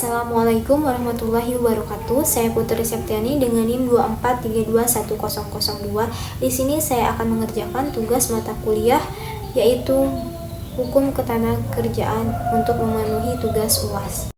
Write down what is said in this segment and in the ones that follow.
Assalamualaikum warahmatullahi wabarakatuh. Saya Putri Septiani dengan NIM 243210002. Di sini saya akan mengerjakan tugas mata kuliah yaitu Hukum Ketenagakerjaan untuk memenuhi tugas UAS.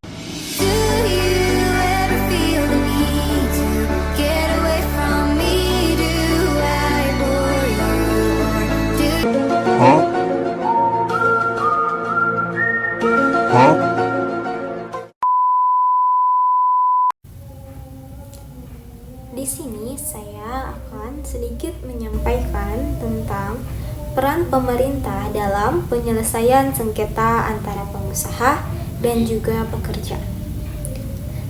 Di sini saya akan sedikit menyampaikan tentang peran pemerintah dalam penyelesaian sengketa antara pengusaha dan juga pekerja.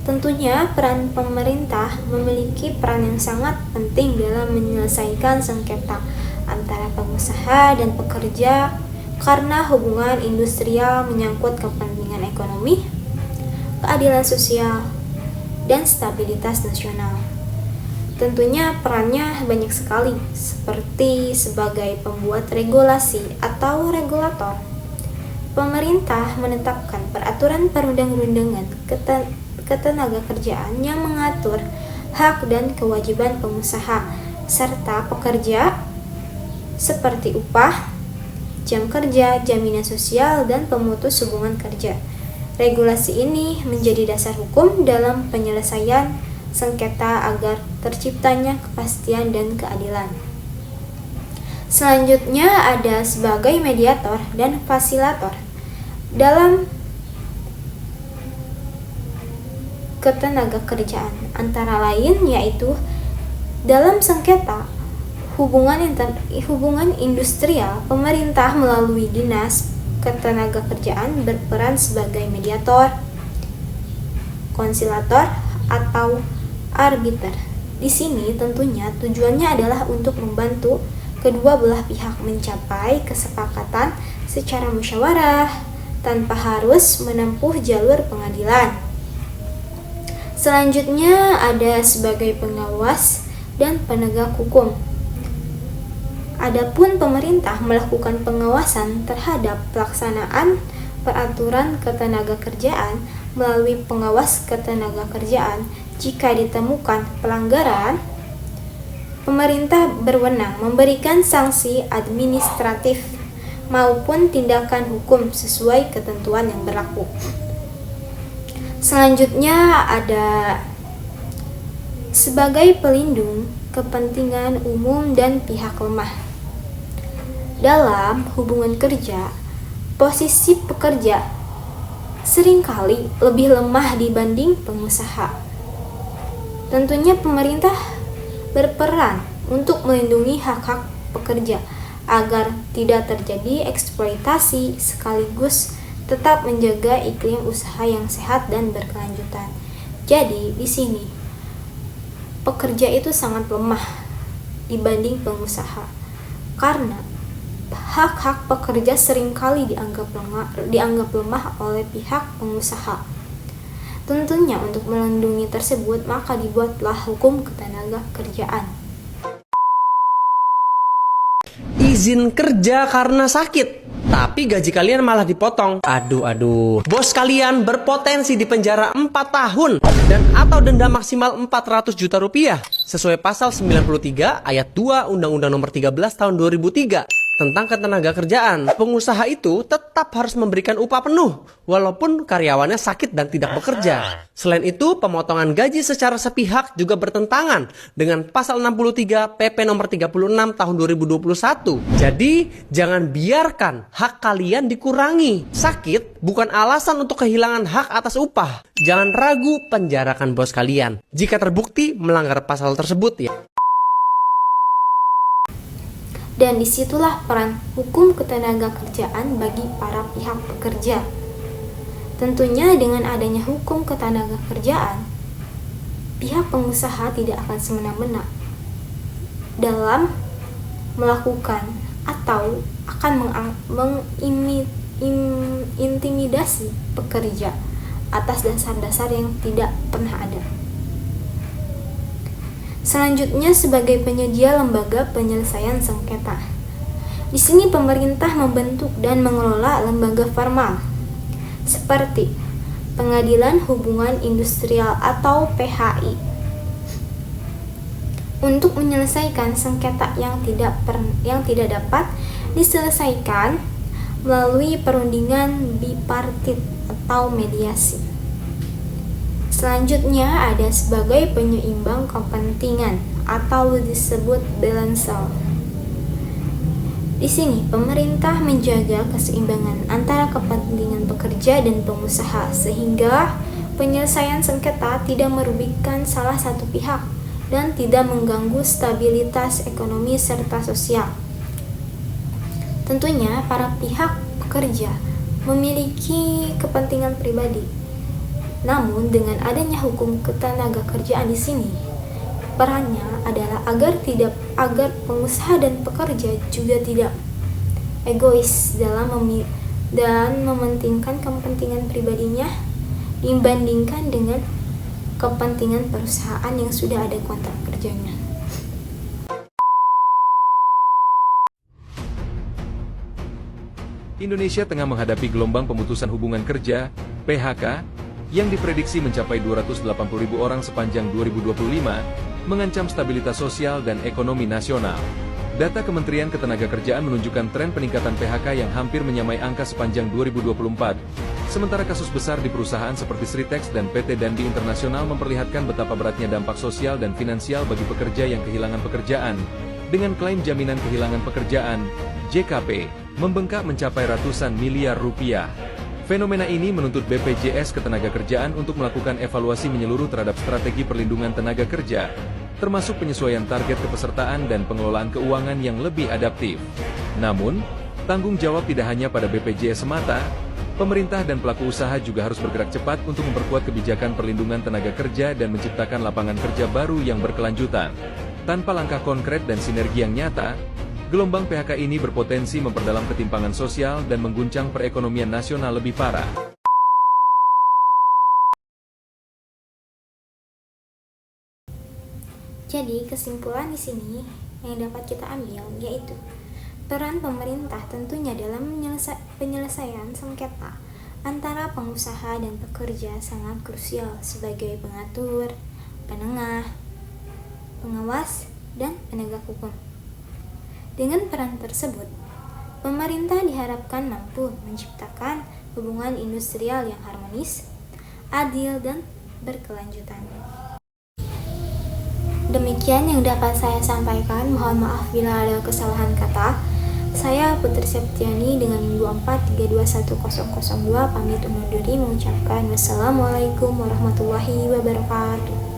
Tentunya peran pemerintah memiliki peran yang sangat penting dalam menyelesaikan sengketa antara pengusaha dan pekerja karena hubungan industrial menyangkut kepentingan ekonomi, keadilan sosial, dan stabilitas nasional. Tentunya perannya banyak sekali, seperti sebagai pembuat regulasi atau regulator. Pemerintah menetapkan peraturan perundang-undangan ketenagakerjaan yang mengatur hak dan kewajiban pengusaha serta pekerja seperti upah, jam kerja, jaminan sosial, dan pemutus hubungan kerja. Regulasi ini menjadi dasar hukum dalam penyelesaian sengketa agar terciptanya kepastian dan keadilan. Selanjutnya ada sebagai mediator dan fasilitator dalam ketenagakerjaan, antara lain yaitu dalam sengketa hubungan industrial, pemerintah melalui Dinas Ketenagakerjaan berperan sebagai mediator, konsilator, atau arbiter. Di sini tentunya tujuannya adalah untuk membantu kedua belah pihak mencapai kesepakatan secara musyawarah tanpa harus menempuh jalur pengadilan. Selanjutnya ada sebagai pengawas dan penegak hukum. Adapun pemerintah melakukan pengawasan terhadap pelaksanaan peraturan ketenagakerjaan melalui pengawas ketenagakerjaan. Jika ditemukan pelanggaran, pemerintah berwenang memberikan sanksi administratif maupun tindakan hukum sesuai ketentuan yang berlaku. Selanjutnya ada sebagai pelindung kepentingan umum dan pihak lemah. Dalam hubungan kerja, posisi pekerja seringkali lebih lemah dibanding pengusaha. Tentunya pemerintah berperan untuk melindungi hak-hak pekerja agar tidak terjadi eksploitasi sekaligus tetap menjaga iklim usaha yang sehat dan berkelanjutan. Jadi di sini pekerja itu sangat lemah dibanding pengusaha karena hak-hak pekerja seringkali dianggap lemah oleh pihak pengusaha. Tentunya untuk melindungi tersebut maka dibuatlah hukum ketenagakerjaan. Izin kerja karena sakit, tapi gaji kalian malah dipotong. Aduh. Bos kalian berpotensi dipenjara 4 tahun dan atau denda maksimal 400 juta rupiah sesuai pasal 93 ayat 2 Undang-Undang Nomor 13 Tahun 2003 tentang ketenagakerjaan. Pengusaha itu tetap harus memberikan upah penuh walaupun karyawannya sakit dan tidak bekerja. Selain itu, pemotongan gaji secara sepihak juga bertentangan dengan pasal 63 PP Nomor 36 Tahun 2021. Jadi, jangan biarkan hak kalian dikurangi. Sakit bukan alasan untuk kehilangan hak atas upah. Jangan ragu penjarakan bos kalian jika terbukti melanggar pasal tersebut ya. Dan disitulah peran hukum ketenagakerjaan bagi para pihak pekerja. Tentunya dengan adanya hukum ketenagakerjaan, pihak pengusaha tidak akan semena-mena dalam melakukan atau akan mengintimidasi pekerja atas dasar-dasar yang tidak pernah ada. Selanjutnya sebagai penyedia lembaga penyelesaian sengketa. Di sini pemerintah membentuk dan mengelola lembaga formal seperti Pengadilan Hubungan Industrial atau PHI, untuk menyelesaikan sengketa yang tidak dapat diselesaikan melalui perundingan bipartit atau mediasi. Selanjutnya ada sebagai penyeimbang kepentingan atau disebut balancer. Di sini pemerintah menjaga keseimbangan antara kepentingan pekerja dan pengusaha sehingga penyelesaian sengketa tidak merugikan salah satu pihak dan tidak mengganggu stabilitas ekonomi serta sosial. Tentunya para pihak pekerja memiliki kepentingan pribadi. Namun dengan adanya hukum ketenagakerjaan di sini, perannya adalah agar pengusaha dan pekerja juga tidak egois dalam mementingkan kepentingan pribadinya dibandingkan dengan kepentingan perusahaan yang sudah ada kontrak kerjanya. Indonesia tengah menghadapi gelombang pemutusan hubungan kerja (PHK) yang diprediksi mencapai 280.000 orang sepanjang 2025, mengancam stabilitas sosial dan ekonomi nasional. Data Kementerian Ketenagakerjaan menunjukkan tren peningkatan PHK yang hampir menyamai angka sepanjang 2024. Sementara kasus besar di perusahaan seperti Sritex dan PT Dandi Internasional memperlihatkan betapa beratnya dampak sosial dan finansial bagi pekerja yang kehilangan pekerjaan. Dengan klaim jaminan kehilangan pekerjaan, JKP, membengkak mencapai ratusan miliar rupiah. Fenomena ini menuntut BPJS Ketenagakerjaan untuk melakukan evaluasi menyeluruh terhadap strategi perlindungan tenaga kerja, termasuk penyesuaian target kepesertaan dan pengelolaan keuangan yang lebih adaptif. Namun, tanggung jawab tidak hanya pada BPJS semata, pemerintah dan pelaku usaha juga harus bergerak cepat untuk memperkuat kebijakan perlindungan tenaga kerja dan menciptakan lapangan kerja baru yang berkelanjutan. Tanpa langkah konkret dan sinergi yang nyata, gelombang PHK ini berpotensi memperdalam ketimpangan sosial dan mengguncang perekonomian nasional lebih parah. Jadi kesimpulan di sini yang dapat kita ambil yaitu peran pemerintah tentunya dalam penyelesaian sengketa antara pengusaha dan pekerja sangat krusial sebagai pengatur, penengah, pengawas, dan penegak hukum. Dengan peran tersebut, pemerintah diharapkan mampu menciptakan hubungan industrial yang harmonis, adil, dan berkelanjutan. Demikian yang dapat saya sampaikan. Mohon maaf bila ada kesalahan kata. Saya Putri Septiani dengan 24321002 pamit undur diri mengucapkan wassalamualaikum warahmatullahi wabarakatuh.